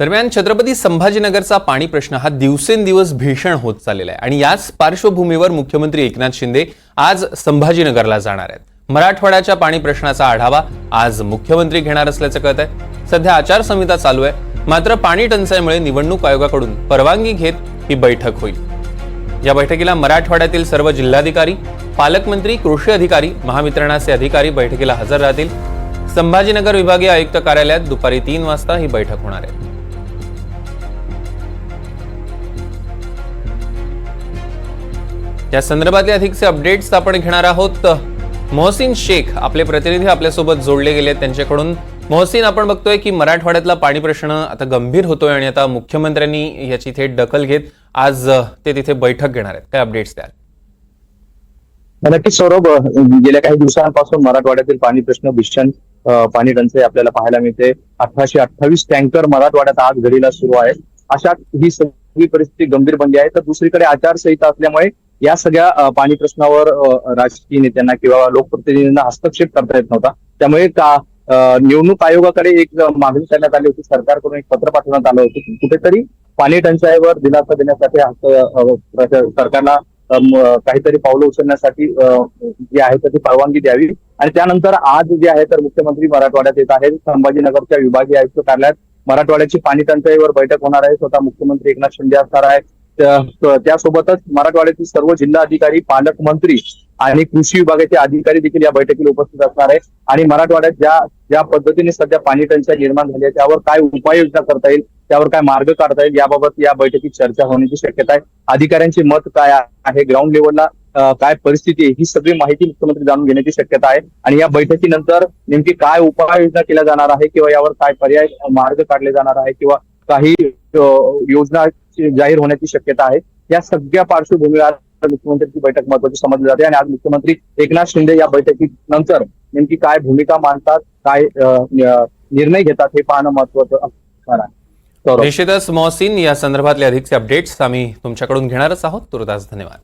दरम्यान छत्रपती संभाजीनगरचा पाणी प्रश्न हा दिवसेंदिवस भीषण होत चाललेला आहे आणि याच पार्श्वभूमीवर मुख्यमंत्री एकनाथ शिंदे आज संभाजीनगरला जाणार आहेत। मराठवाड्याच्या पाणी प्रश्नाचा आढावा आज मुख्यमंत्री घेणार असल्याचं कळत आहे। सध्या आचारसंहिता चालू आहे, मात्र पाणी टंचाईमुळे निवडणूक आयोगाकडून परवानगी घेत ही बैठक होईल। या बैठकीला मराठवाड्यातील सर्व जिल्हाधिकारी, पालकमंत्री, कृषी अधिकारी, महावितरणाचे अधिकारी बैठकीला हजर राहतील। संभाजीनगर विभागीय आयुक्त कार्यालयात दुपारी 3 वाजता ही बैठक होणार आहे। या संदर्भातले अधिकचे अपडेट्स आपण घेणार आहोत। मोहसिन शेख आपले प्रतिनिधी आपल्यासोबत जोडले गेले, त्यांच्याकडून मोहसिन, आपण बघतोय की मराठवाड्यातला पाणी प्रश्न आता गंभीर होतोय आणि आता मुख्यमंत्र्यांनी याची थेट दखल घेत आज ते तिथे बैठक घेणार आहेत। काय अपडेट्स द्याल? नक्कीच सौरभ, गेल्या काही दिवसांपासून मराठवाड्यातील पाणी प्रश्न भीषण पाणी टंचाई आपल्याला पाहायला मिळते। 1828 टँकर मराठवाड्यात आज घडीला सुरू आहे। अशात ही सगळी परिस्थिती गंभीर बनली आहे। तर दुसरीकडे आचारसंहिता असल्यामुळे या सगळ्या पाणी प्रश्नावर राजकीय नेत्यांना किंवा लोकप्रतिनिधींना हस्तक्षेप करता येत नव्हता। त्यामुळे निवडणूक आयोगाकडे एक मागणी करण्यात आली होती, सरकारकडून एक पत्र पाठवण्यात आलं होतं की कुठेतरी पाणी टंचाईवर दिलासा देण्यासाठी सरकारला काहीतरी पावलं उचलण्यासाठी जी आहे तर ती परवानगी द्यावी। आणि त्यानंतर आज जे आहे तर मुख्यमंत्री मराठवाड्यात येत आहेत। संभाजीनगरच्या विभागीय आयुक्त कार्यालयात मराठवाड्याची पाणी टंचाईवर बैठक होणार आहे। स्वतः मुख्यमंत्री एकनाथ शिंदे असणार आहे। त्यासोबतच मराठवाड्यातील सर्व जिल्हाधिकारी, पालकमंत्री आणि कृषी विभागाचे अधिकारी देखील या बैठकीला उपस्थित असणार आहे। आणि मराठवाड्यात ज्या पद्धतीने सध्या पाणी टंचाई निर्माण झाली आहे त्यावर काय उपाययोजना करता येईल, त्यावर काय मार्ग काढता येईल, याबाबत या बैठकीत चर्चा होण्याची शक्यता आहे। अधिकाऱ्यांचे मत काय आहे, ग्राउंड लेवलला काय परिस्थिती आहे, ही सगळी माहिती मुख्यमंत्री जाणून घेण्याची शक्यता आहे। आणि या बैठकीनंतर नेमकी काय उपाययोजना केल्या जाणार आहे किंवा यावर काय पर्याय मार्ग काढले जाणार आहे किंवा काही योजना जाहीर होण्याची शक्यता आहे। या सगळ्या पार्श्वभूमीवर मुख्यमंत्र्यांची बैठक महत्वाची समजली जाते आणि आज मुख्यमंत्री एकनाथ शिंदे या बैठकीनंतर नेमकी काय भूमिका मांडतात, काय निर्णय घेतात हे पाहणं महत्वाचं असणार आहे। निश्चितच मोहसिन, या संदर्भातले अधिकचे अपडेट्स आम्ही तुमच्याकडून घेणारच आहोत। तुर्तास धन्यवाद।